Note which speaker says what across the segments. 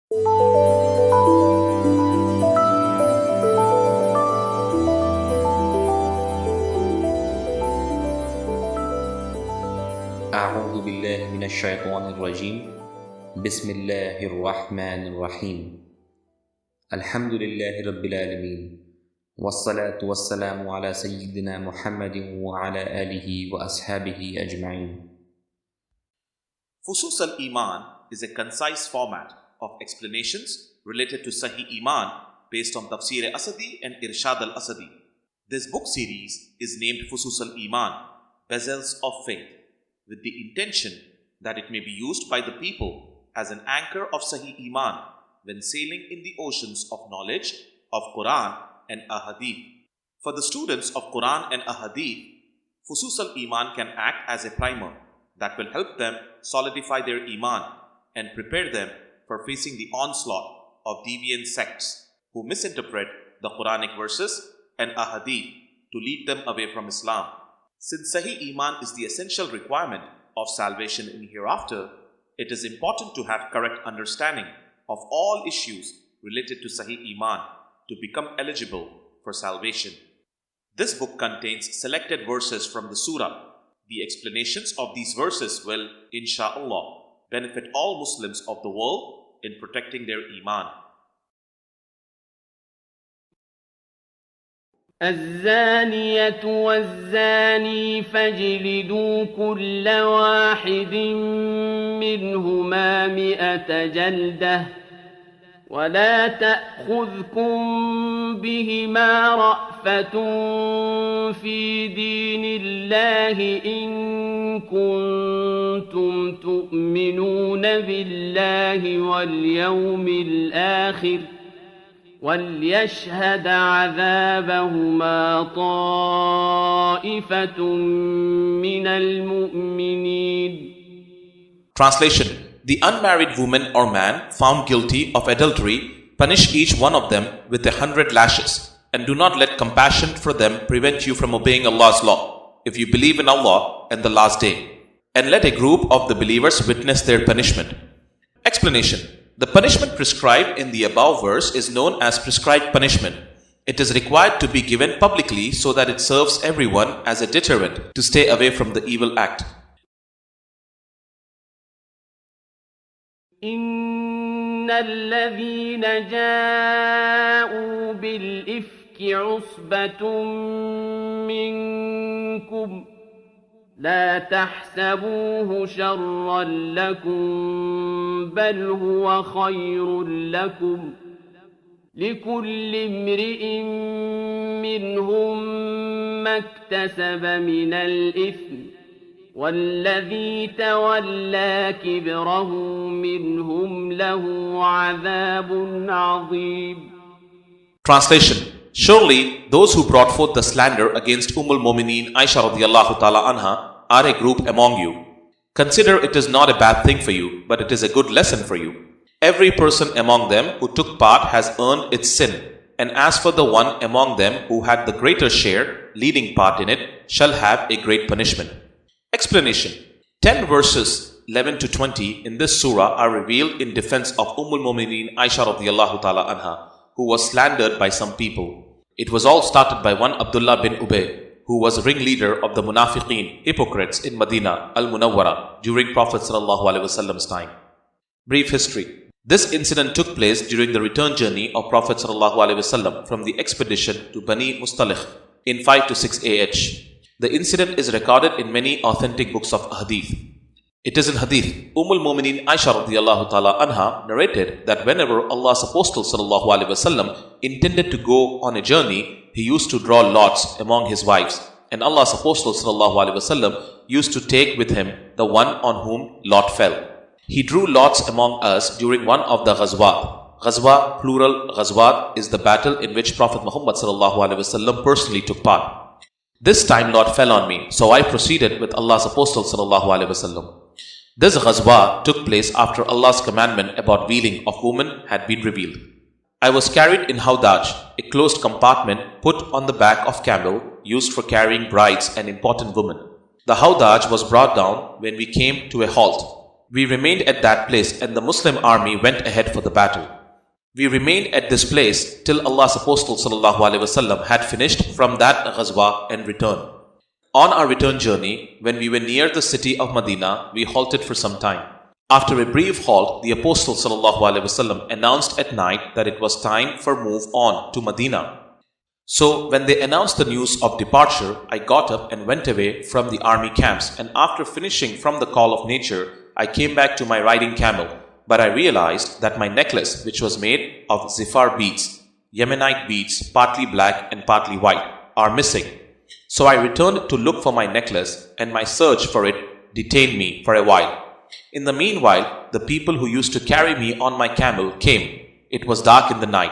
Speaker 1: أعوذ بالله من الشيطان الرجيم بسم الله الرحمن الرحيم الحمد لله رب العالمين والصلاة والسلام على سيدنا محمد وعلى آله وأصحابه أجمعين.
Speaker 2: Fusus al-Iman is a concise format of explanations related to Sahih Iman based on Tafsir Asadi and Irshad al-Asadi. This book series is named Fusus al-Iman, Bezels of Faith, with the intention that it may be used by the people as an anchor of Sahih Iman when sailing in the oceans of knowledge of Quran and Ahadith. For the students of Quran and Ahadith, Fusus al-Iman can act as a primer that will help them solidify their Iman and prepare them for facing the onslaught of deviant sects who misinterpret the Quranic verses and Ahadith to lead them away from Islam. Since Sahih Iman is the essential requirement of salvation in hereafter, it is important to have correct understanding of all issues related to Sahih Iman to become eligible for salvation. This book contains selected verses from the surah. The explanations of these verses will, insha'Allah, benefit all Muslims of the world in protecting their Iman.
Speaker 3: الزانية والزاني فاجلدوا كل واحد منهما 100 جلدة ولا تأخذكم بهما رأفة في دين الله إن كنتم تؤمنون بالله واليوم الآخر وليشهد عذابهما طائفة من المؤمنين.
Speaker 2: Translation: The unmarried woman or man found guilty of adultery, punish each one of them with 100 lashes, and do not let compassion for them prevent you from obeying Allah's law, if you believe in Allah and the last day. And let a group of the believers witness their punishment. Explanation: The punishment prescribed in the above verse is known as prescribed punishment. It is required to be given publicly so that it serves everyone as a deterrent to stay away from the evil act.
Speaker 3: إن الذين جاءوا بالإفك عصبة منكم لا تحسبوه شرا لكم بل هو خير لكم لكل امرئ منهم ما اكتسب من الإثم والذي تولى كبره منهم له عذاب عظيم.
Speaker 2: Translation: Surely those who brought forth the slander against al-Mumineen Aisha radiyallahu ta'ala anha are a group among you. Consider it is not a bad thing for you, but it is a good lesson for you. Every person among them who took part has earned its sin, and as for the one among them who had the greater share, leading part in it, shall have a great punishment. Explanation: 10 verses 11 to 20 in this surah are revealed in defense of al-Mumineen Aisha radiyallahu ta'ala anha, who was slandered by some people. It was all started by one Abdullah bin Ubay, who was ringleader of the Munafiqeen, hypocrites in Medina al-Munawwara during Prophet ﷺ's time. Brief history. This incident took place during the return journey of Prophet ﷺ from the expedition to Bani Mustalik in 5 to 6 AH. The incident is recorded in many authentic books of Hadith. It is in Hadith. al-Mumineen Aisha radiyallahu ta'ala anha narrated that whenever Allah's Apostle ﷺ intended to go on a journey, he used to draw lots among his wives, and Allah's Apostle ﷺ used to take with him the one on whom lot fell. He drew lots among us during one of the Ghazwat. Ghazwa, plural Ghazwat, is the battle in which Prophet Muhammad ﷺ personally took part. This time lot fell on me, so I proceeded with Allah's Apostle ﷺ. This Ghazwa took place after Allah's commandment about veiling of women had been revealed. I was carried in Hawdaj, a closed compartment put on the back of camel used for carrying brides and important women. The Hawdaj was brought down when we came to a halt. We remained at that place and the Muslim army went ahead for the battle. We remained at this place till Allah's Apostle ﷺ had finished from that ghazwa and returned. On our return journey, when we were near the city of Medina, we halted for some time. After a brief halt, the Apostle ﷺ announced at night that it was time for move on to Medina. So when they announced the news of departure, I got up and went away from the army camps, and after finishing from the call of nature, I came back to my riding camel, but I realized that my necklace, which was made of zifar beads, Yemenite beads, partly black and partly white, are missing. So I returned to look for my necklace, and my search for it detained me for a while. In the meanwhile, the people who used to carry me on my camel came. It was dark in the night.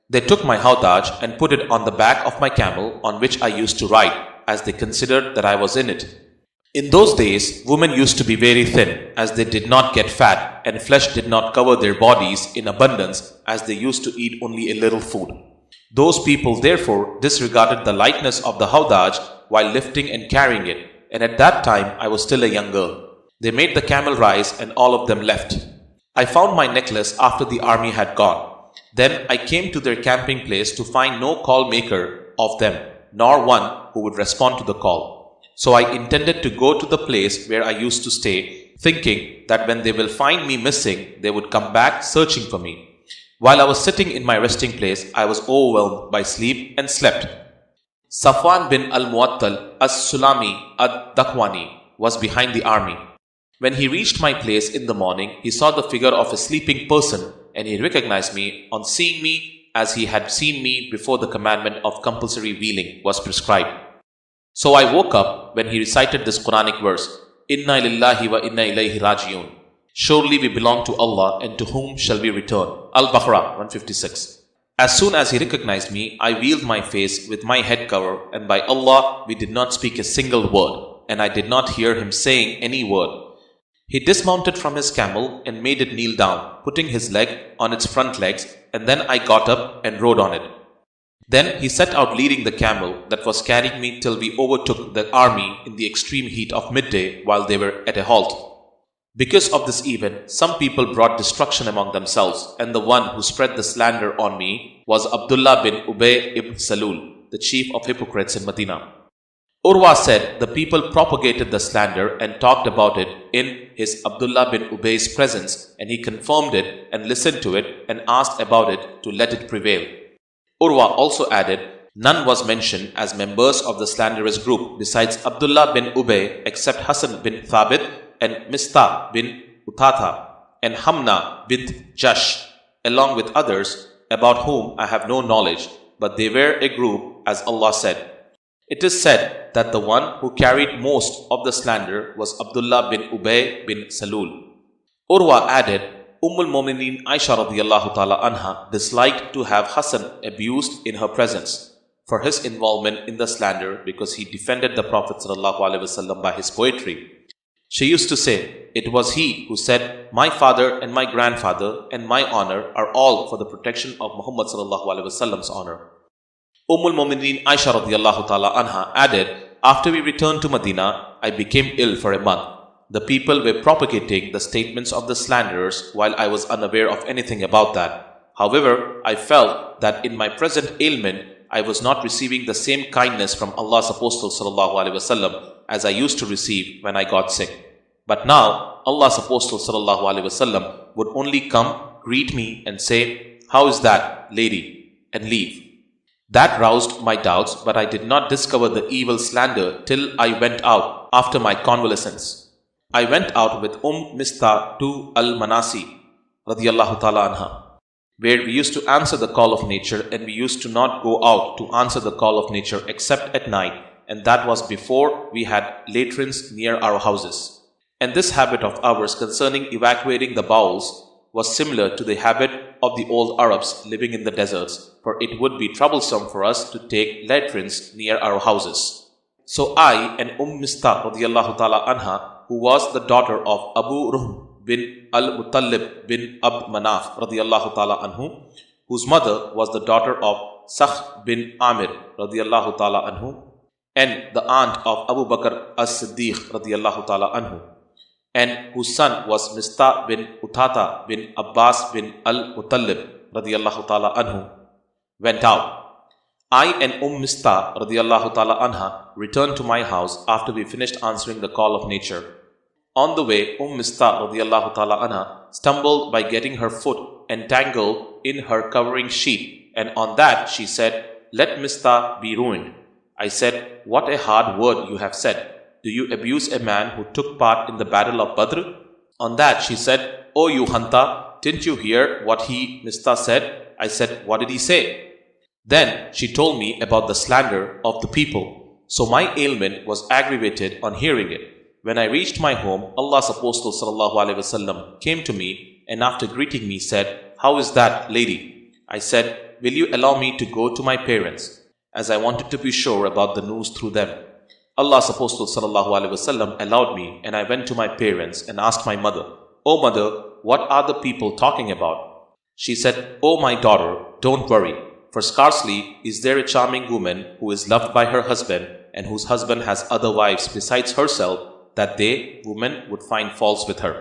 Speaker 2: They took my hawdaj and put it on the back of my camel on which I used to ride, as they considered that I was in it. In those days, women used to be very thin, as they did not get fat, and flesh did not cover their bodies in abundance, as they used to eat only a little food. Those people therefore disregarded the lightness of the hawdaj while lifting and carrying it, and at that time I was still a young girl. They made the camel rise and all of them left. I found my necklace after the army had gone. Then I came to their camping place to find no call maker of them, nor one who would respond to the call. So I intended to go to the place where I used to stay, thinking that when they will find me missing, they would come back searching for me. While I was sitting in my resting place, I was overwhelmed by sleep and slept. Safwan bin al-Muattal as-Sulami ad-Dakwani was behind the army. When he reached my place in the morning, he saw the figure of a sleeping person, and he recognized me on seeing me as he had seen me before the commandment of compulsory wheeling was prescribed. So I woke up when he recited this Quranic verse, Inna lillahi wa inna ilayhi raji'un. Surely we belong to Allah, and to whom shall we return? Al-Baqarah 156. As soon as he recognized me, I veiled my face with my head cover, and by Allah, we did not speak a single word, and I did not hear him saying any word. He dismounted from his camel and made it kneel down, putting his leg on its front legs, and then I got up and rode on it. Then he set out leading the camel that was carrying me till we overtook the army in the extreme heat of midday while they were at a halt. Because of this event, some people brought destruction among themselves, and the one who spread the slander on me was Abdullah bin Ubay ibn Salul, the chief of hypocrites in Medina. Urwa said the people propagated the slander and talked about it in his Abdullah bin Ubay's presence, and he confirmed it and listened to it and asked about it to let it prevail. Urwa also added, none was mentioned as members of the slanderous group besides Abdullah bin Ubay except Hassan bin Thabit and Mistah bin Utata and Hamna bint Jash, along with others about whom I have no knowledge, but they were a group as Allah said. It is said that the one who carried most of the slander was Abdullah bin Ubay bin Salul. Urwa added, al-Mu'mineen Aisha radiyallahu ta'ala anha disliked to have Hassan abused in her presence for his involvement in the slander because he defended the Prophet sallallahu alaihi wasallam by his poetry. She used to say, it was he who said, my father and my grandfather and my honor are all for the protection of Muhammad sallallahu alaihi wasallam's honor. al-Mu'mineen Aisha radiyallahu ta'ala anha added, after we returned to Medina, I became ill for a month. The people were propagating the statements of the slanderers while I was unaware of anything about that. However, I felt that in my present ailment, I was not receiving the same kindness from Allah's Apostle sallallahu alaihi wasallam as I used to receive when I got sick. But now, Allah's Apostle sallallahu alaihi wasallam would only come, greet me and say, how is that, lady? And leave. That roused my doubts, but I did not discover the evil slander till I went out after my convalescence. I went out with Mistah to al-Manasi radiyallahu ta'ala anha, where we used to answer the call of nature, and we used to not go out to answer the call of nature except at night, and that was before we had latrines near our houses. And this habit of ours concerning evacuating the bowels was similar to the habit of the old Arabs living in the deserts, for it would be troublesome for us to take latrines near our houses. So I and Mistah radiyallahu ta'ala anha, who was the daughter of Abu Ruhm bin al-Muttalib bin Abd Manaf radiyallahu ta'ala anhu, whose mother was the daughter of Sakh bin Amir radiyallahu ta'ala anhu, and the aunt of Abu Bakr as-Siddiq radiyallahu ta'ala anhu. and whose son was Mistah bin Utata bin Abbas bin al-Muttalib radiyallahu ta'ala anhu, went out. I and Mistah radiyallahu ta'ala anha returned to my house after we finished answering the call of nature. On the way, Mistah radiyallahu ta'ala anha stumbled by getting her foot entangled in her covering sheet, and on that she said, "Let Mistah be ruined." I said, "What a hard word you have said. Do you abuse a man who took part in the battle of Badr?" On that she said, "Oh you Hanta, didn't you hear what Mistah said?" I said, "What did he say?" Then she told me about the slander of the people. So my ailment was aggravated on hearing it. When I reached my home, Allah's Apostle sallallahu alaihi wasallam came to me and after greeting me said, "How is that, lady?" I said, "Will you allow me to go to my parents?" as I wanted to be sure about the news through them. Allah's Apostle sallallahu alaihi wasallam allowed me, and I went to my parents and asked my mother, "Oh mother, what are the people talking about?" She said, "Oh my daughter, don't worry. For scarcely is there a charming woman who is loved by her husband and whose husband has other wives besides herself, that they, women, would find faults with her."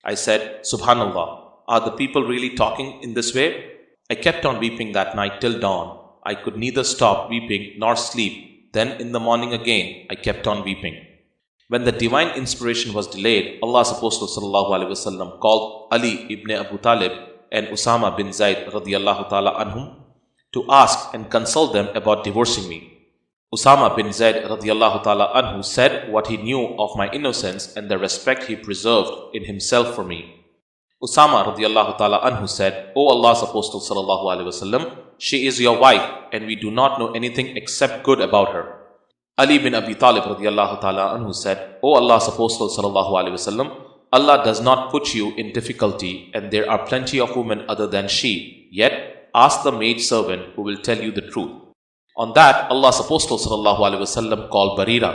Speaker 2: I said, "Subhanallah, are the people really talking in this way?" I kept on weeping that night till dawn. I could neither stop weeping nor sleep. Then in the morning again, I kept on weeping. When the divine inspiration was delayed, Allah's Apostle sallallahu alaihi wasallam called Ali ibn Abu Talib and Usama bin Zaid radiyallahu ta'ala anhum to ask and consult them about divorcing me. Usama bin Zaid radiyallahu ta'ala anhu said what he knew of my innocence and the respect he preserved in himself for me. Usama radiyallahu ta'ala anhu said, "O Allah's Apostle sallallahu alaihi wasallam, she is your wife and we do not know anything except good about her." Ali bin Abi Talib radiyallahu ta'ala anhu said, "O Allah's Apostle sallallahu alaihi wasallam, Allah does not put you in difficulty and there are plenty of women other than she. Yet, ask the maid servant who will tell you the truth." On that, Allah's Apostle sallallahu alaihi wasallam called Barira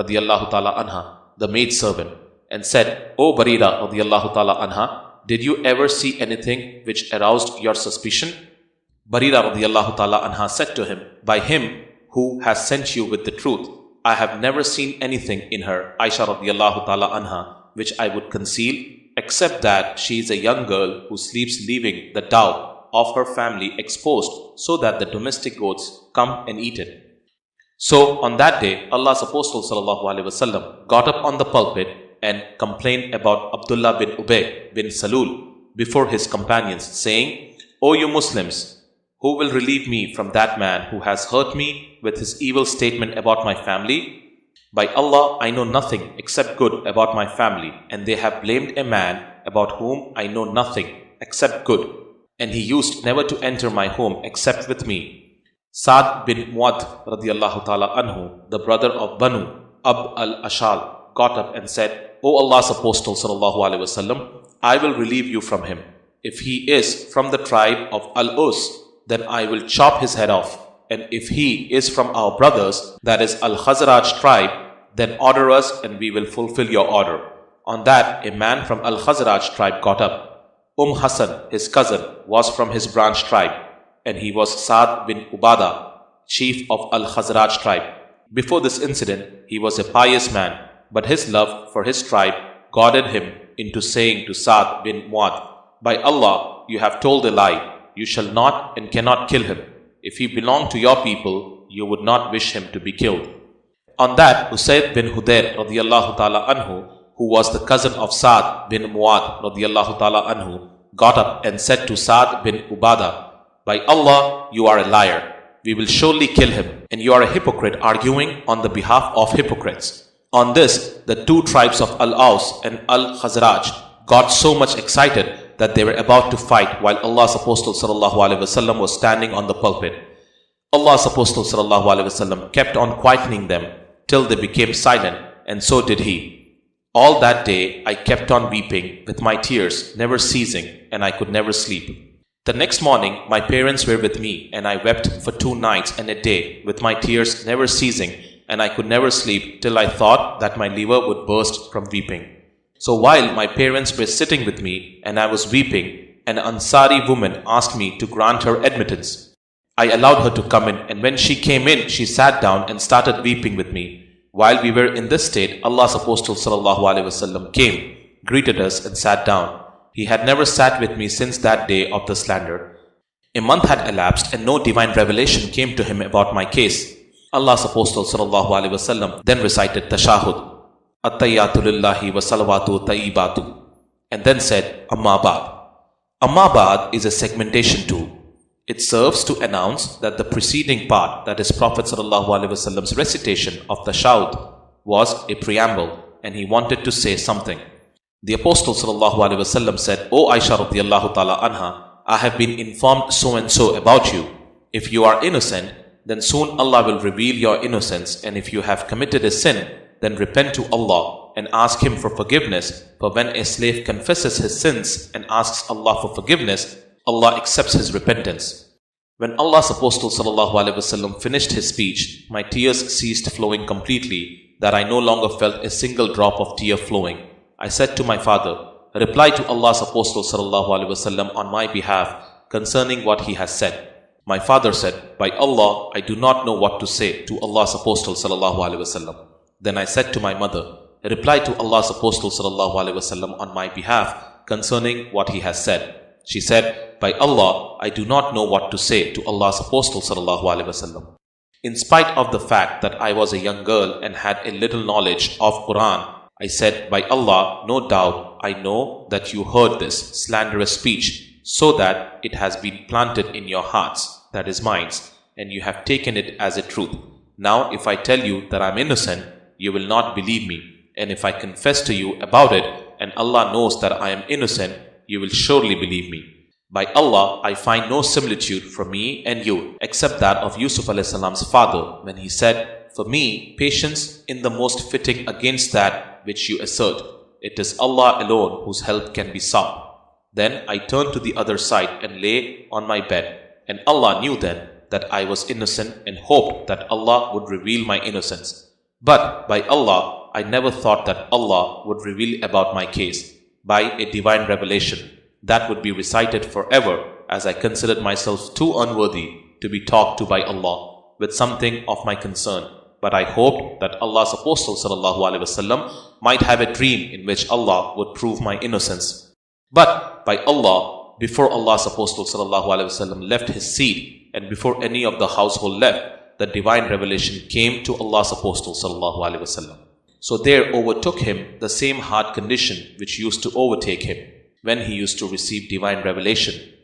Speaker 2: radiyallahu ta'ala anha, the maid servant, and said, "O Barira radiyallahu ta'ala anha, did you ever see anything which aroused your suspicion?" Barira radiyallahu ta'ala anha said to him, "By him who has sent you with the truth, I have never seen anything in her, Aisha radiyallahu ta'ala anha, which I would conceal, except that she is a young girl who sleeps leaving the dough of her family exposed so that the domestic goats come and eat it." So on that day, Allah's Apostle sallallahu alaihi wasallam got up on the pulpit and complained about Abdullah bin Ubay bin Salul before his companions, saying, "O you Muslims, who will relieve me from that man who has hurt me with his evil statement about my family? By Allah, I know nothing except good about my family, and they have blamed a man about whom I know nothing except good, and he used never to enter my home except with me." Sa'd bin Mu'adh radiyallahu ta'ala anhu, the brother of Banu Abd al-Ashal, got up and said, "O Allah's Apostle sallallahu alaihi wasallam, I will relieve you from him. If he is from the tribe of Al-Us, then I will chop his head off. And if he is from our brothers, that is Al-Khazraj tribe, then order us and we will fulfill your order." On that, a man from Al-Khazraj tribe got up. Hassan, his cousin, was from his branch tribe, and he was Sa'd bin Ubadah, chief of Al-Khazraj tribe. Before this incident, he was a pious man, but his love for his tribe guided him into saying to Sa'd bin Mu'adh, "By Allah, you have told a lie. You shall not and cannot kill him. If he belonged to your people, you would not wish him to be killed." On that, Usayd bin Hudayr radiyallahu ta'ala anhu, who was the cousin of Sa'd bin Mu'adh radiyallahu ta'ala anhu, got up and said to Sa'd bin Ubadah, "By Allah, you are a liar. We will surely kill him, and you are a hypocrite arguing on the behalf of hypocrites." On this, the two tribes of Al-Aus and Al-Khazraj got so much excited that they were about to fight while Allah's Apostle sallallahu alaihi wasallam was standing on the pulpit. Allah's Apostle sallallahu alaihi wasallam kept on quietening them till they became silent, and so did he. All that day I kept on weeping with my tears never ceasing, and I could never sleep. The next morning my parents were with me, and I wept for 2 nights and a day with my tears never ceasing, and I could never sleep till I thought that my liver would burst from weeping. So while my parents were sitting with me and I was weeping, an Ansari woman asked me to grant her admittance. I allowed her to come in, and when she came in, she sat down and started weeping with me. While we were in this state, Allah's Apostle ﷺ came, greeted us and sat down. He had never sat with me since that day of the slander. A month had elapsed and no divine revelation came to him about my case. Allah's Apostle ﷺ then recited Tashahud, At-Tayyatu Lillahi wa Salawatu Tayyibatu, and then said, Amma Ba'd. Amma Ba'd is a segmentation tool. It serves to announce that the preceding part, that is Prophet ﷺ's recitation of Tashahud, was a preamble and he wanted to say something. The Apostle ﷺ said, O Aisha radiallahu ta'ala anha, I have been informed so and so about you. If you are innocent, then soon Allah will reveal your innocence, and if you have committed a sin, then repent to Allah and ask Him for forgiveness. For when a slave confesses his sins and asks Allah for forgiveness, Allah accepts his repentance. When Allah's Apostle ﷺ finished his speech, my tears ceased flowing completely, that I no longer felt a single drop of tear flowing. I said to my father, reply to Allah's Apostle ﷺ on my behalf concerning what he has said. My father said, by Allah, I do not know what to say to Allah's Apostle ﷺ. Then I said to my mother, reply to Allah's Apostle ﷺ on my behalf concerning what he has said. She said, by Allah, I do not know what to say to Allah's Apostle ﷺ. In spite of the fact that I was a young girl and had a little knowledge of Quran, I said, by Allah, no doubt I know that you heard this slanderous speech, so that it has been planted in your hearts, that is minds, and you have taken it as a truth. Now if I tell you that I am innocent, you will not believe me, and if I confess to you about it, and Allah knows that I am innocent, you will surely believe me. By Allah, I find no similitude for me and you, except that of Yusuf a.s. father, when he said, for me, patience in the most fitting against that which you assert. It is Allah alone whose help can be sought. Then I turned to the other side and lay on my bed, and Allah knew then that I was innocent and hoped that Allah would reveal my innocence. But by Allah, I never thought that Allah would reveal about my case by a divine revelation that would be recited forever, as I considered myself too unworthy to be talked to by Allah with something of my concern. But I hoped that Allah's Apostle ﷺ might have a dream in which Allah would prove my innocence. But by Allah, before Allah's Apostle ﷺ left his seat and before any of the household left, the divine revelation came to Allah's Apostle ﷺ. So there overtook him the same hard condition which used to overtake him when he used to receive divine revelation.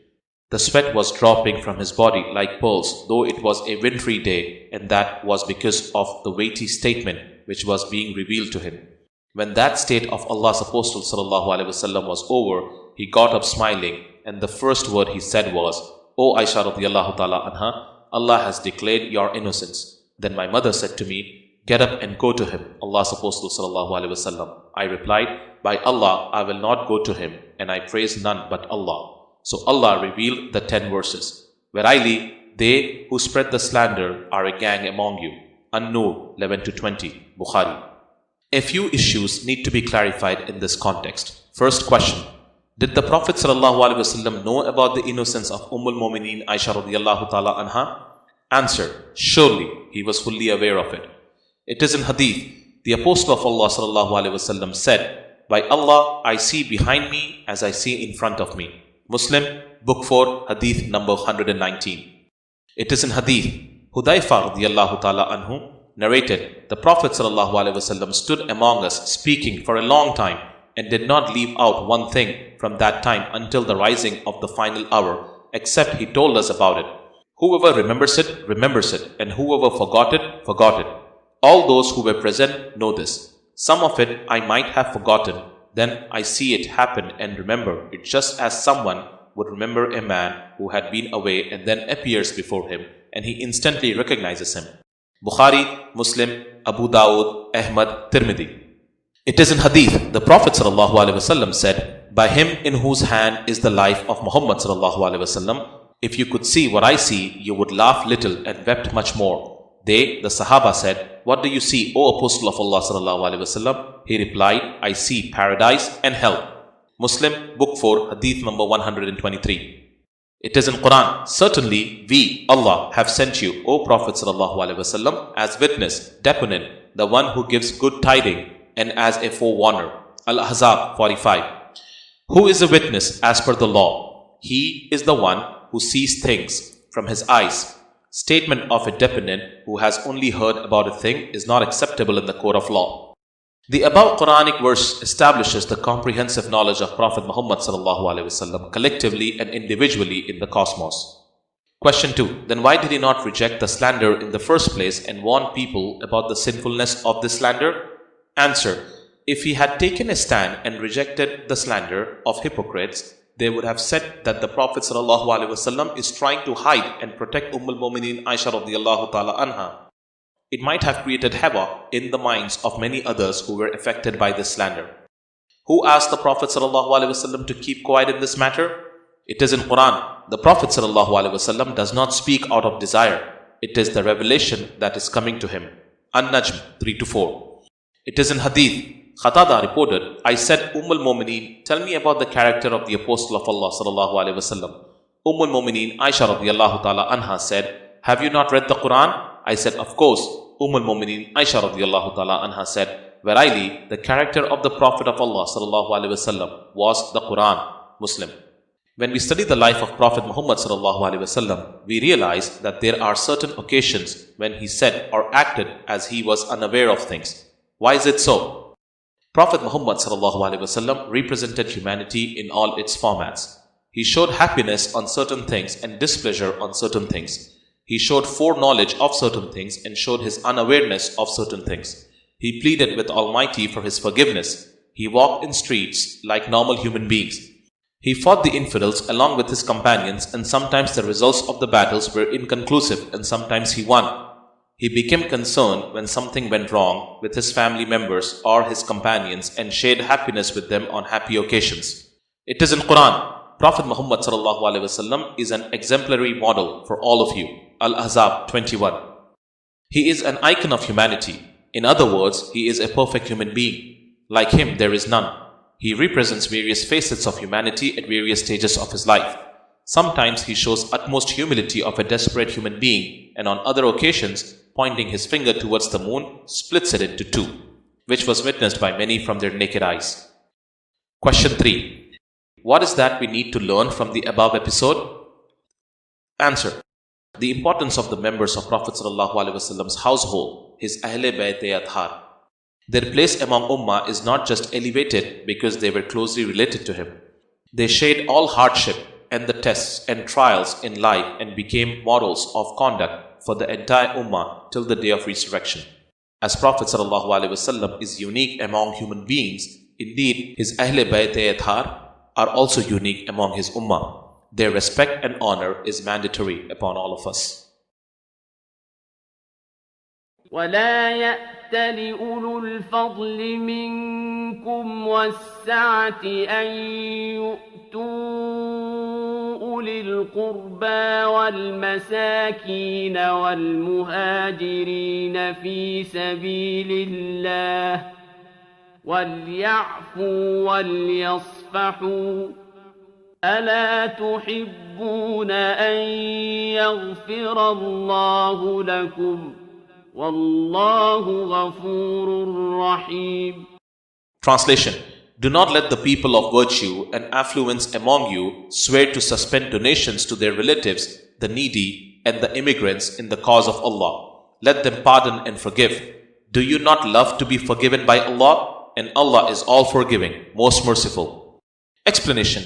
Speaker 2: The sweat was dropping from his body like pearls, though it was a wintry day, and that was because of the weighty statement which was being revealed to him. When that state of Allah's Apostle ﷺ was over, he got up smiling, and the first word he said was, O Aisha radiallahu ta'ala anha, Allah has declared your innocence. Then my mother said to me, get up and go to him, Allah's Apostle ﷺ. I replied, by Allah, I will not go to him, and I praise none but Allah. So Allah revealed the 10 verses. Verily, they who spread the slander are a gang among you. An-Nur 11-20, Bukhari. A few issues need to be clarified in this context. First question. Did the Prophet ﷺ know about the innocence of al-Mu'mineen Aisha radiallahu ta'ala anha? Answer. Surely, he was fully aware of it. It is in Hadith. The Apostle of Allah ﷺ said, by Allah, I see behind me as I see in front of me. Muslim, Book 4, Hadith number 119. It is in Hadith. Hudayfa radiallahu ta'ala anhu narrated, the Prophet ﷺ stood among us speaking for a long time and did not leave out one thing from that time until the rising of the final hour, except he told us about it. Whoever remembers it, remembers it, and whoever forgot it, forgot it. All those who were present know this. Some of it I might have forgotten, then I see it happen and remember it, just as someone would remember a man who had been away and then appears before him and he instantly recognizes him. Bukhari, Muslim, Abu Dawud, Ahmad, Tirmidhi. It is in Hadith, the Prophet ﷺ said, by him in whose hand is the life of Muhammad ﷺ, if you could see what I see, you would laugh little and wept much more. They, the Sahaba, said, what do you see, O Apostle of Allah ﷺ? He replied, I see paradise and hell. Muslim, Book 4, Hadith number 123. It is in Quran, certainly we, Allah, have sent you, O Prophet ﷺ, as witness, deponent, the one who gives good tiding and as a forewarner. Al-Ahzab 45. Who is a witness as per the law? He is the one who sees things from his eyes. Statement of a dependent who has only heard about a thing is not acceptable in the court of law. The above Quranic verse establishes the comprehensive knowledge of Prophet Muhammad ﷺ collectively and individually in the cosmos. Question 2. Then why did he not reject the slander in the first place and warn people about the sinfulness of this slander? Answer. If he had taken a stand and rejected the slander of hypocrites, they would have said that the Prophet ﷺ is trying to hide and protect al-Mumineen Aisha radiallahu ta'ala anha. It might have created havoc in the minds of many others who were affected by this slander. Who asked the Prophet ﷺ to keep quiet in this matter? It is in Quran. The Prophet ﷺ does not speak out of desire. It is the revelation that is coming to him. An-Najm 3-4. It is in Hadith. Qatada reported, I said, al-Mumineen, tell me about the character of the Apostle of Allah ﷺ. al-Mumineen Aisha radiallahu ta'ala anha said, have you not read the Quran? I said, of course. al-Mumineen Aisha radiallahu ta'ala anha said, verily, the character of the Prophet of Allah ﷺ was the Quran. Muslim. When we study the life of Prophet Muhammad ﷺ, we realize that there are certain occasions when he said or acted as he was unaware of things. Why is it so? Prophet Muhammad ﷺ represented humanity in all its formats. He showed happiness on certain things and displeasure on certain things. He showed foreknowledge of certain things and showed his unawareness of certain things. He pleaded with Almighty for his forgiveness. He walked in streets like normal human beings. He fought the infidels along with his companions, and sometimes the results of the battles were inconclusive and sometimes he won. He became concerned when something went wrong with his family members or his companions and shared happiness with them on happy occasions. It is in Quran. Prophet Muhammad ﷺ is an exemplary model for all of you. Al-Ahzab 21. He is an icon of humanity. In other words, he is a perfect human being. Like him, there is none. He represents various facets of humanity at various stages of his life. Sometimes he shows utmost humility of a desperate human being, and on other occasions, pointing his finger towards the moon, splits it into two, which was witnessed by many from their naked eyes. Question 3. What is that we need to learn from the above episode? Answer. The importance of the members of Prophet ﷺ's household, his Ahle Bayt-e Athhar. Their place among Ummah is not just elevated because they were closely related to him. They shared all hardship and the tests and trials in life and became models of conduct for the entire Ummah till the day of resurrection. As Prophet ﷺ is unique among human beings, indeed his Ahle Bayt-e Athhar are also unique among his Ummah. Their respect and honor is mandatory upon all of us.
Speaker 3: ولا يأت لأولو الفضل منكم والسعة أن يؤتوا أولي القربى والمساكين والمهاجرين في سبيل الله وليعفوا وليصفحوا ألا تحبون أن يغفر الله لكم وَاللَّهُ غَفُورٌ رَحِيمٌ.
Speaker 2: Translation. Do not let the people of virtue and affluence among you swear to suspend donations to their relatives, the needy, and the immigrants in the cause of Allah. Let them pardon and forgive. Do you not love to be forgiven by Allah? And Allah is all forgiving, most merciful. Explanation.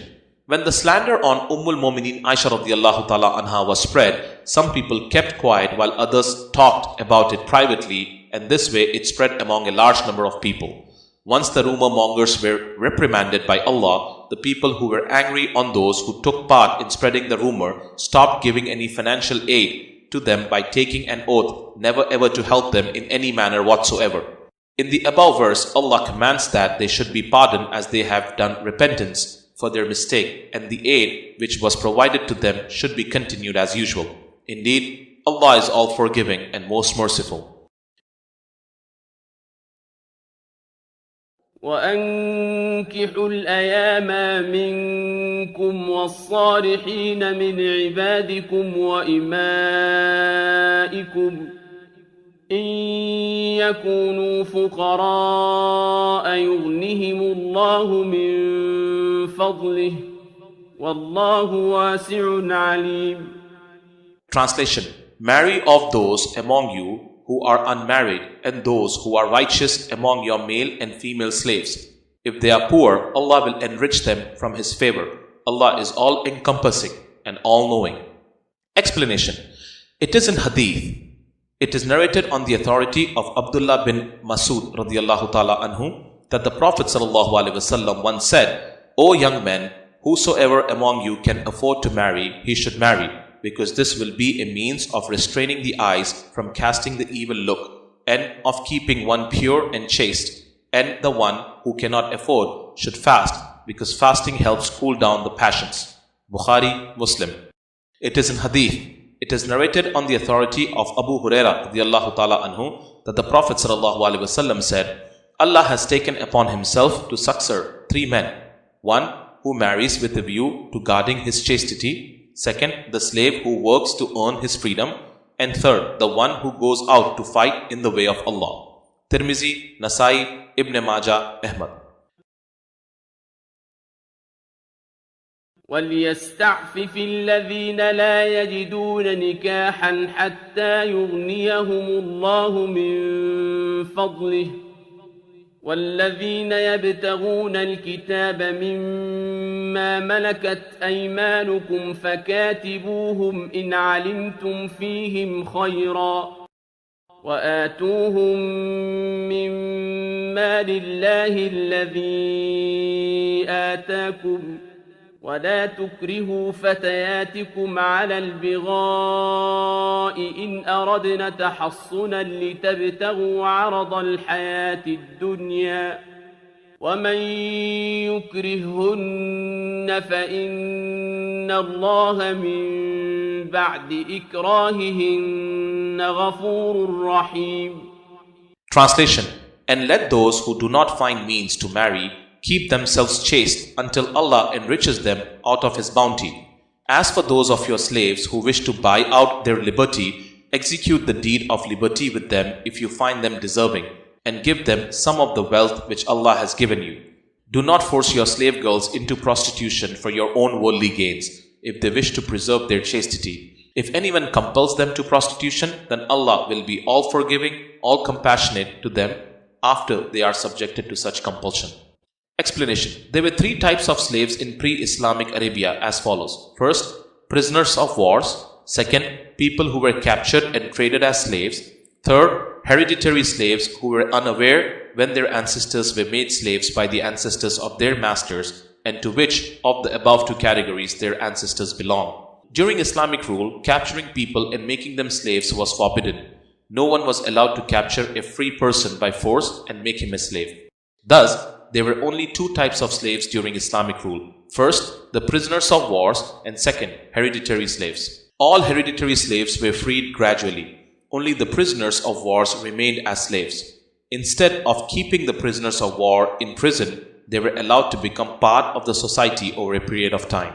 Speaker 2: When the slander on al-Mumineen Aisha radiallahu ta'ala anha was spread, some people kept quiet while others talked about it privately, and this way it spread among a large number of people. Once the rumor mongers were reprimanded by Allah, the people who were angry on those who took part in spreading the rumor stopped giving any financial aid to them by taking an oath never ever to help them in any manner whatsoever. In the above verse, Allah commands that they should be pardoned as they have done repentance for their mistake, and the aid which was provided to them should be continued as usual. Indeed, Allah is all forgiving and most merciful.
Speaker 3: وَأَنكِحُوا الْأَيَامَ مِنكُمْ وَالصَّالِحِينَ مِنْ عِبَادِكُمْ وَإِمَائِكُمْ إن يكونوا فقراء يغنهم الله من فضله والله واسع عليم.
Speaker 2: Translation: Marry of those among you who are unmarried and those who are righteous among your male and female slaves. If they are poor, Allah will enrich them from His favor. Allah is all-encompassing and all-knowing. Explanation: It is in Hadith. It is narrated on the authority of Abdullah bin Masud radiyallahu ta'ala anhu that the Prophet sallallahu alaihi wasallam once said, O young men, whosoever among you can afford to marry, he should marry, because this will be a means of restraining the eyes from casting the evil look and of keeping one pure and chaste. And the one who cannot afford should fast, because fasting helps cool down the passions. Bukhari, Muslim. It is in Hadith. It is narrated on the authority of Abu Huraira radiyallahu ta'ala anhu that the Prophet sallallahu alaihi wasallam said, Allah has taken upon Himself to succor 3 men. 1 who marries with a view to guarding his chastity. 2nd, the slave who works to earn his freedom. And 3rd, the one who goes out to fight in the way of Allah. Tirmizi, Nasai, Ibn Majah, Ahmad.
Speaker 3: وليستعفف الذين لا يجدون نكاحا حتى يغنيهم الله من فضله والذين يبتغون الكتاب مما ملكت أيمانكم فكاتبوهم إن علمتم فيهم خيرا وآتوهم مما لله الذي آتاكم ولا تكرهوا فتياتكم على البغاء إن أردنا تحصنا لتبتغوا عرض الحياة الدنيا ومن يكرههن فإن الله من بعد إكراههن غفور رحيم.
Speaker 2: Translation: And let those who do not find means to marry keep themselves chaste until Allah enriches them out of His bounty. As for those of your slaves who wish to buy out their liberty, execute the deed of liberty with them if you find them deserving, and give them some of the wealth which Allah has given you. Do not force your slave girls into prostitution for your own worldly gains, if they wish to preserve their chastity. If anyone compels them to prostitution, then Allah will be all forgiving, all compassionate to them after they are subjected to such compulsion. Explanation: There were 3 types of slaves in pre-Islamic Arabia as follows. First, prisoners of wars. Second, people who were captured and traded as slaves. Third, hereditary slaves who were unaware when their ancestors were made slaves by the ancestors of their masters, and to which of the above 2 categories their ancestors belong. During Islamic rule, capturing people and making them slaves was forbidden. No one was allowed to capture a free person by force and make him a slave. Thus, there were only 2 types of slaves during Islamic rule. First, the prisoners of wars, and second, hereditary slaves. All hereditary slaves were freed gradually. Only the prisoners of wars remained as slaves. Instead of keeping the prisoners of war in prison, they were allowed to become part of the society over a period of time.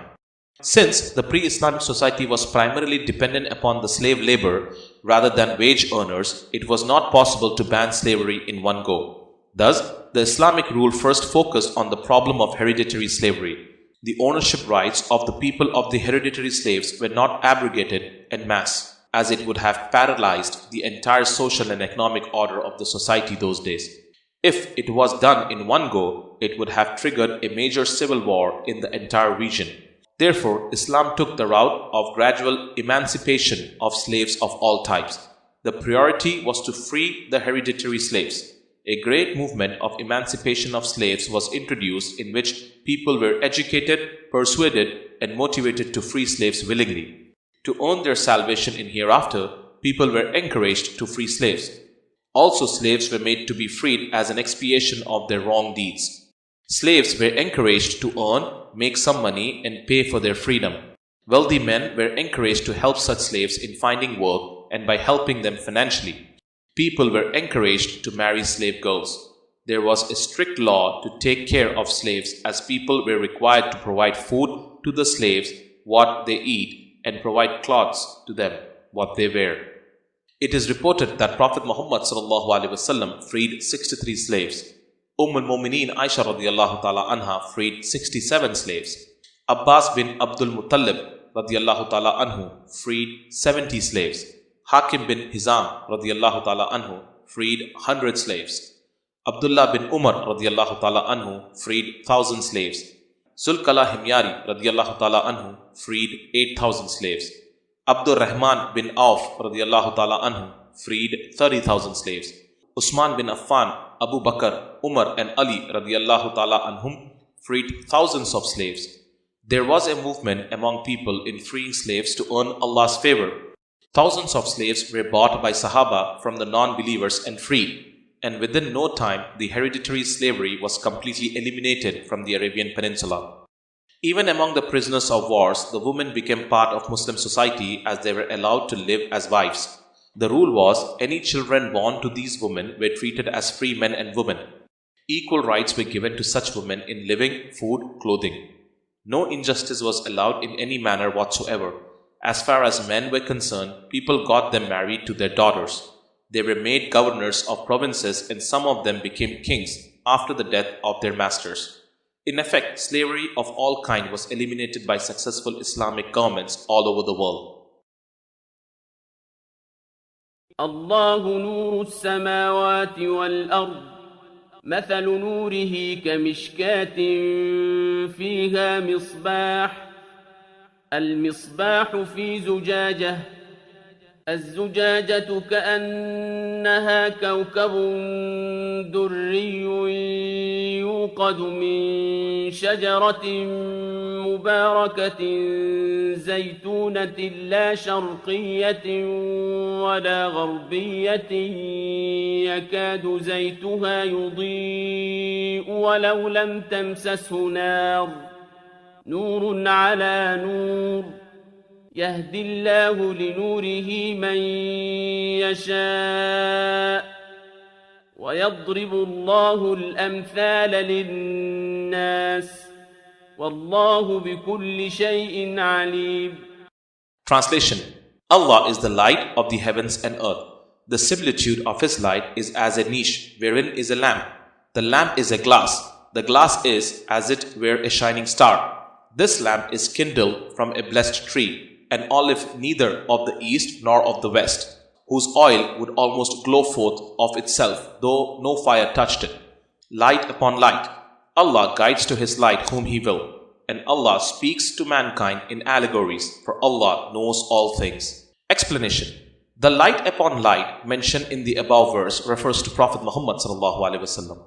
Speaker 2: Since the pre-Islamic society was primarily dependent upon the slave labor rather than wage earners, it was not possible to ban slavery in one go. Thus, the Islamic rule first focused on the problem of hereditary slavery. The ownership rights of the people of the hereditary slaves were not abrogated en masse, as it would have paralyzed the entire social and economic order of the society those days. If it was done in one go, it would have triggered a major civil war in the entire region. Therefore, Islam took the route of gradual emancipation of slaves of all types. The priority was to free the hereditary slaves. A great movement of emancipation of slaves was introduced in which people were educated, persuaded, and motivated to free slaves willingly. To earn their salvation in hereafter, people were encouraged to free slaves. Also, slaves were made to be freed as an expiation of their wrong deeds. Slaves were encouraged to earn, make some money, and pay for their freedom. Wealthy men were encouraged to help such slaves in finding work and by helping them financially. People were encouraged to marry slave girls. There was a strict law to take care of slaves, as people were required to provide food to the slaves, what they eat, and provide clothes to them, what they wear. It is reported that Prophet Muhammad ﷺ freed 63 slaves. al-Mumineen Aisha radiallahu ta'ala anha freed 67 slaves. Abbas bin Abdul Muttalib radiallahu ta'ala anhu freed 70 slaves. Hakim bin Hizam radiallahu ta'ala anhu freed 100 slaves. Abdullah bin Umar radiallahu ta'ala anhu freed 1,000 slaves. Zulkala Himyari radiallahu ta'ala anhu freed 8,000 slaves. Abdur Rahman bin Auf radiallahu ta'ala anhu freed 30,000 slaves. Usman bin Affan, Abu Bakr, Umar and Ali radiallahu ta'ala anhum freed thousands of slaves. There was a movement among people in freeing slaves to earn Allah's favor. Thousands of slaves were bought by Sahaba from the non-believers and freed, and within no time the hereditary slavery was completely eliminated from the Arabian Peninsula. Even among the prisoners of wars, the women became part of Muslim society as they were allowed to live as wives. The rule was any children born to these women were treated as free men and women. Equal rights were given to such women in living, food, clothing. No injustice was allowed in any manner whatsoever. As far as men were concerned, people got them married to their daughters. They were made governors of provinces and some of them became kings after the death of their masters. In effect, slavery of all kind was eliminated by successful Islamic governments all over the world.
Speaker 3: الله نور السماوات والأرض مثل نوره كمشكاة فيها مصباح المصباح في زجاجة الزجاجة كأنها كوكب دري يوقد من شجرة مباركة زيتونة لا شرقية ولا غربية يكاد زيتها يضيء ولو لم تمسسه نار نور على نور يهدي الله لنوره من يشاء ويضرب الله الأمثال للناس والله بكل شيء عليم.
Speaker 2: Translation: Allah is the light of the heavens and earth. The similitude of His light is as a niche wherein is a lamp. The lamp is a glass. The glass is as it were a shining star. This lamp is kindled from a blessed tree, an olive neither of the east nor of the west, whose oil would almost glow forth of itself, though no fire touched it. Light upon light. Allah guides to His light whom He will, and Allah speaks to mankind in allegories, for Allah knows all things. Explanation: the light upon light mentioned in the above verse refers to Prophet Muhammad ﷺ.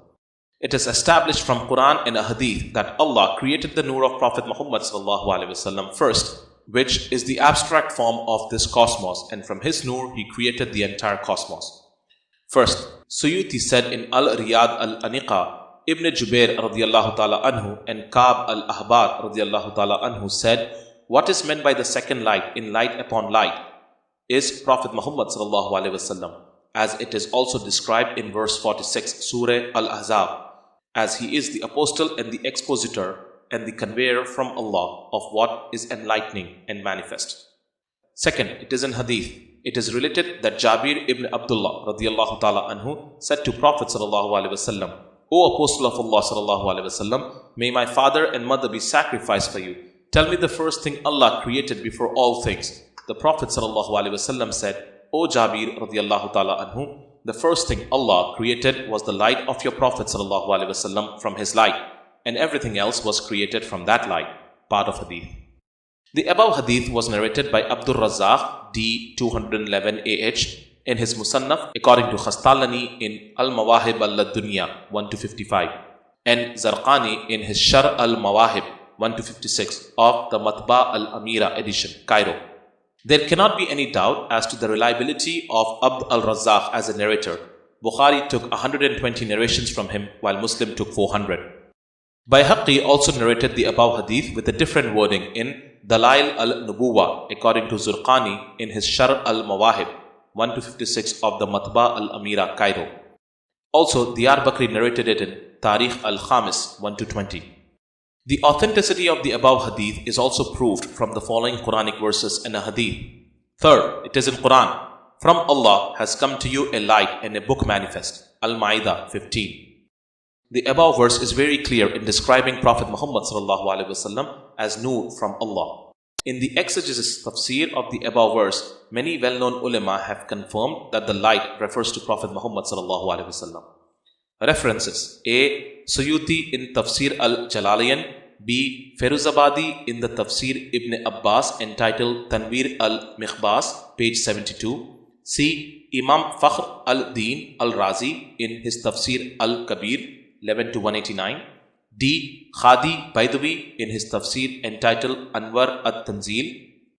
Speaker 2: It is established from Quran and a Hadith that Allah created the nur of Prophet Muhammad ﷺ first, which is the abstract form of this cosmos, and from his nur he created the entire cosmos. First, Suyuti said in Al-Riyad Al-Aniqa, Ibn Jubair radiallahu ta'ala anhu and Ka'b al-Ahbar radiallahu ta'ala anhu said, what is meant by the second light in light upon light is Prophet Muhammad sallallahu alaihi wasallam, as it is also described in verse 46, Surah Al-Ahzab, as he is the apostle and the expositor and the conveyor from Allah of what is enlightening and manifest. Second, it is in Hadith. It is related that Jabir ibn Abdullah radiallahu ta'ala anhu said to Prophet sallallahu alaihi wasallam, O Apostle of Allah sallallahu alaihi wasallam, may my father and mother be sacrificed for you. Tell me the first thing Allah created before all things. The Prophet sallallahu alaihi wasallam said, O Jabir radiallahu ta'ala anhu, the first thing Allah created was the light of your Prophet sallallahu alaihi wasallam from his light, and everything else was created from that light. Part of Hadith. The above Hadith was narrated by Abdur Razzaq D. 211 AH in his Musannaf according to Khastalani in Al-Mawahib Al-Dunya 1-55 and Zarqani in his Shar Al-Mawahib 1-56 of the Matba Al-Amira edition, Cairo. There cannot be any doubt as to the reliability of Abd al-Razzaq as a narrator. Bukhari took 120 narrations from him while Muslim took 400. Bayhaqi also narrated the above hadith with a different wording in Dalail al-Nubuwa according to Zurqani in his Shar al-Mawahib 1-56 of the Matba al-Amira, Cairo. Also, Diyar Bakri narrated it in Tarikh al-Khamis 1-20. The authenticity of the above hadith is also proved from the following Quranic verses and a hadith. Third, it is in Quran. From Allah has come to you a light and a book manifest. Al-Ma'idah 15. The above verse is very clear in describing Prophet Muhammad ﷺ as Noor from Allah. In the exegesis tafsir of the above verse, many well-known ulama have confirmed that the light refers to Prophet Muhammad ﷺ. References: A. Suyuti in Tafsir al-Jalalain. B. Feruzabadi in the Tafsir Ibn Abbas entitled Tanwir al-Mikhbas, page 72. C. Imam Fakhr al-Din al-Razi in his Tafsir al-Kabir, 11-189. D. Khadi Baidawi in his Tafsir entitled Anwar at-Tanzil.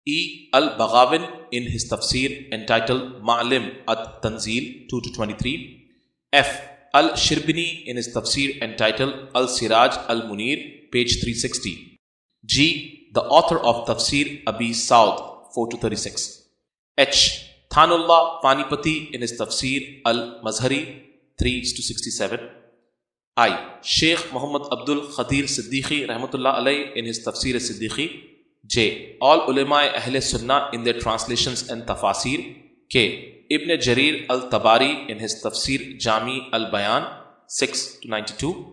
Speaker 2: E. Al-Baghawin in his Tafsir entitled Ma'lim at-Tanzil, 2-23. F. Al-Shirbini in his Tafsir entitled Al-Siraj al-Munir, page 360. G. The author of Tafsir Abi Saud, 4-36. H. Thanullah Panipati in his Tafsir Al-Mazhari, 3-67. I. Sheikh Muhammad Abdul Khadir Siddiqui Rahmatullah Alayh in his Tafsir Siddiqui. J. All ulama Ahl Sunnah in their translations and tafasir. K. Ibn Jarir al-Tabari in his Tafsir Jami al-Bayan, 6-92.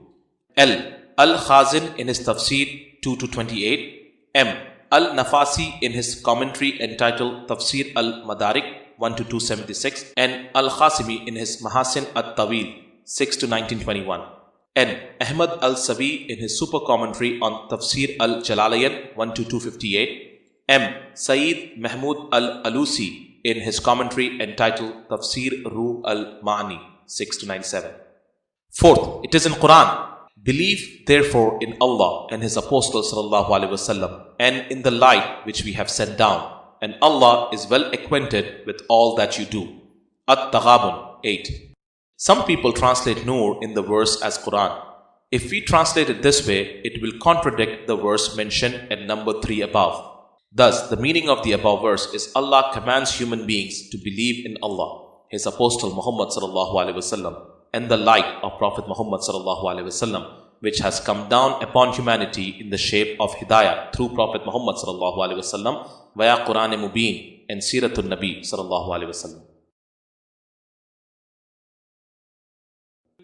Speaker 2: L. Al-Khazin in his Tafsir, 2-28. M. Al-Nafasi in his commentary entitled Tafsir al-Madarik, 1-276. And Al-Khasimi in his Mahasin at-Tawil, 6-1921. N. Ahmad al-Sawi in his super commentary on Tafsir al-Jalalain, 1-258. M. Sayyid Mahmud al-Alusi in his commentary entitled Tafsir Ruh al-Ma'ani, 6-97. Fourth, it is in Quran. Believe therefore in Allah and His Apostle ﷺ and in the light which we have sent down, and Allah is well acquainted with all that you do. At-Taghabun 8. Some people translate Nur in the verse as Quran. If we translate it this way, it will contradict the verse mentioned at number 3 above. Thus, the meaning of the above verse is Allah commands human beings to believe in Allah, His Apostle Muhammad ﷺ, and the light of Prophet Muhammad ﷺ, which has come down upon humanity in the shape of Hidayah through Prophet Muhammad ﷺ via Quran Mubin and Siratul Nabi ﷺ.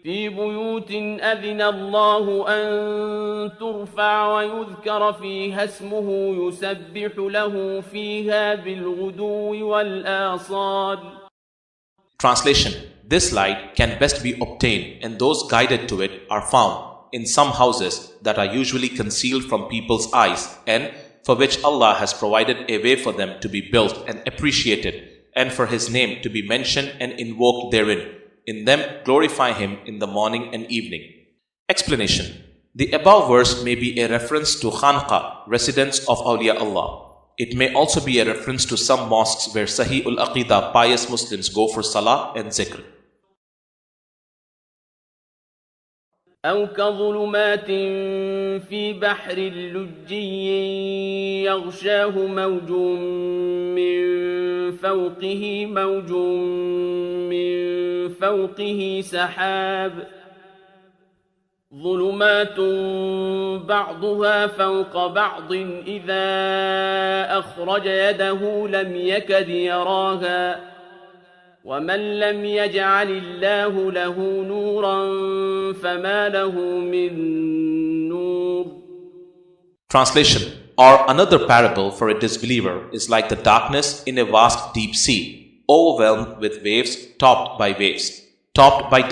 Speaker 3: في بيوت أذن الله أن ترفع ويذكر فيها اسمه يسبح له فيها بالغدو والآصال.
Speaker 2: Translation: This light can best be obtained, and those guided to it are found in some houses that are usually concealed from people's eyes, and for which Allah has provided a way for them to be built and appreciated, and for His name to be mentioned and invoked therein. In them glorify Him in the morning and evening. Explanation: The above verse may be a reference to Khanqa, residence of Awliya Allah. It may also be a reference to some mosques where Sahih ul-Aqidah pious Muslims go for salah and zikr.
Speaker 3: أو كظلمات في بحر لجي يغشاه موج من فوقه موج من فوقه سحاب ظلمات بعضها فوق بعض إذا أخرج يده لم يكد يراها ومن لم يجعل الله له نورا فما له من نور.
Speaker 2: Translation: Or another parable for a disbeliever is like the darkness in a vast deep sea, overwhelmed with waves, topped by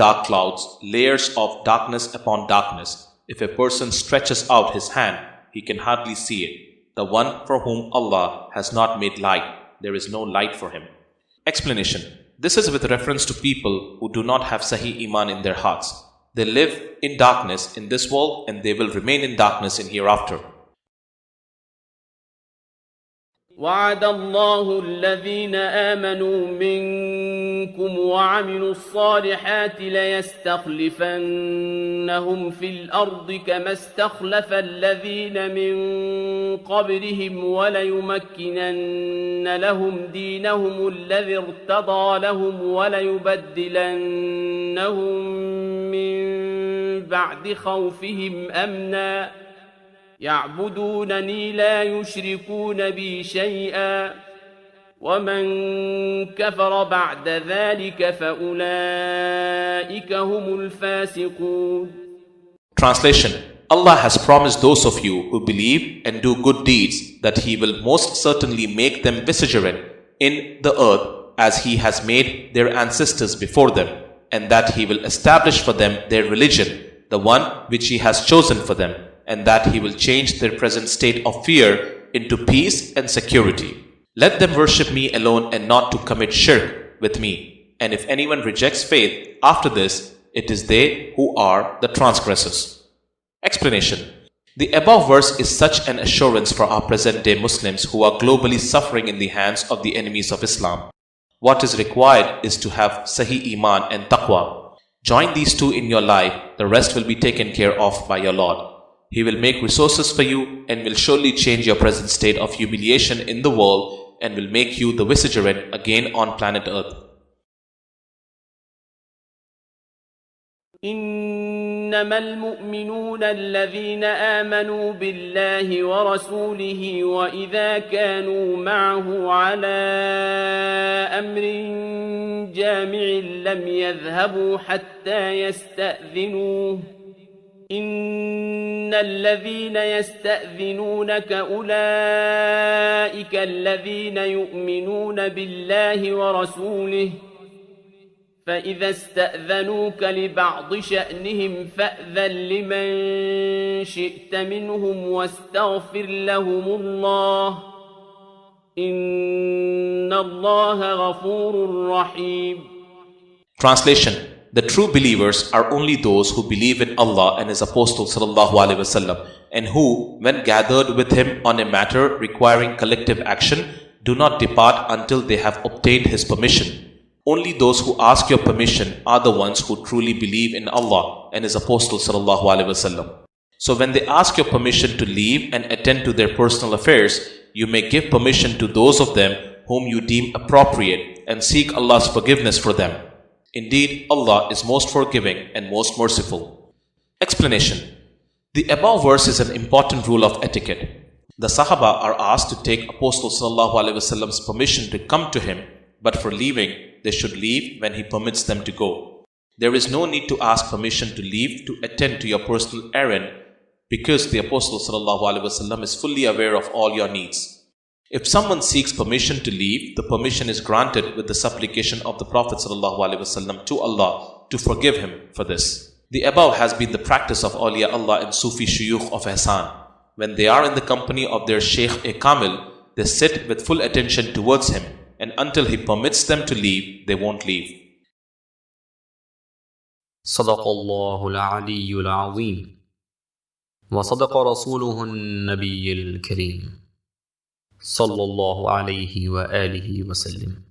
Speaker 2: dark clouds, layers of darkness upon darkness. If a person stretches out his hand, he can hardly see it. The one for whom Allah has not made light, there is no light for him. Explanation: This is with reference to people who do not have Sahih Iman in their hearts. They live in darkness in this world and they will remain in darkness in hereafter.
Speaker 3: وعد الله الذين آمنوا منكم وعملوا الصالحات ليستخلفنهم في الأرض كما استخلف الذين من قبلهم وليمكنن لهم دينهم الذي ارتضى لهم وليبدلنهم من بعد خوفهم أمنا يعبدونني لا يشركون بي شيئا ومن كفر بعد ذلك فأولئك هم الفاسقون.
Speaker 2: Translation: Allah has promised those of you who believe and do good deeds that He will most certainly make them vicegerent in the earth as He has made their ancestors before them, and that He will establish for them their religion, the one which He has chosen for them, and that He will change their present state of fear into peace and security. Let them worship me alone and not to commit shirk with me. And if anyone rejects faith after this, it is they who are the transgressors. Explanation: the above verse is such an assurance for our present-day Muslims who are globally suffering in the hands of the enemies of Islam. What is required is to have Sahih Iman and Taqwa. Join these two in your life, the rest will be taken care of by your Lord. He will make resources for you and will surely change your present state of humiliation in the world and will make you the vicegerent again on planet Earth.
Speaker 3: إنما المؤمنون الذين آمنوا بالله ورسوله وإذا كانوا معه على أمر جامع لم يذهبوا حتى يستأذنوه. إن الذين يستأذنونك أولئك الذين يؤمنون بالله ورسوله فإذا استأذنوك لبعض شأنهم فأذن لمن شئت منهم واستغفر لهم الله إن الله غفور رحيم.
Speaker 2: Translation: the true believers are only those who believe in Allah and His Apostle sallallahu alaihi wasallam, and who, when gathered with him on a matter requiring collective action, do not depart until they have obtained his permission. Only those who ask your permission are the ones who truly believe in Allah and His Apostle sallallahu alaihi wasallam. So when they ask your permission to leave and attend to their personal affairs, you may give permission to those of them whom you deem appropriate and seek Allah's forgiveness for them. Indeed, Allah is most forgiving and most merciful. Explanation: the above verse is an important rule of etiquette. The Sahaba are asked to take Apostle sallallahu alaihi wasallam's permission to come to him, but for leaving, they should leave when he permits them to go. There is no need to ask permission to leave to attend to your personal errand, because the Apostle sallallahu alaihi wasallam is fully aware of all your needs. If someone seeks permission to leave, the permission is granted with the supplication of the Prophet ﷺ to Allah to forgive him for this. The above has been the practice of awliya Allah and Sufi shuyukh of Ihsan. When they are in the company of their Shaykh-e-Kamil, they sit with full attention towards him, and until he permits them to leave, they won't leave.
Speaker 4: صدق الله العلي العظيم وصدق رسوله النبي الكريم صلى الله عليه وآله وسلم.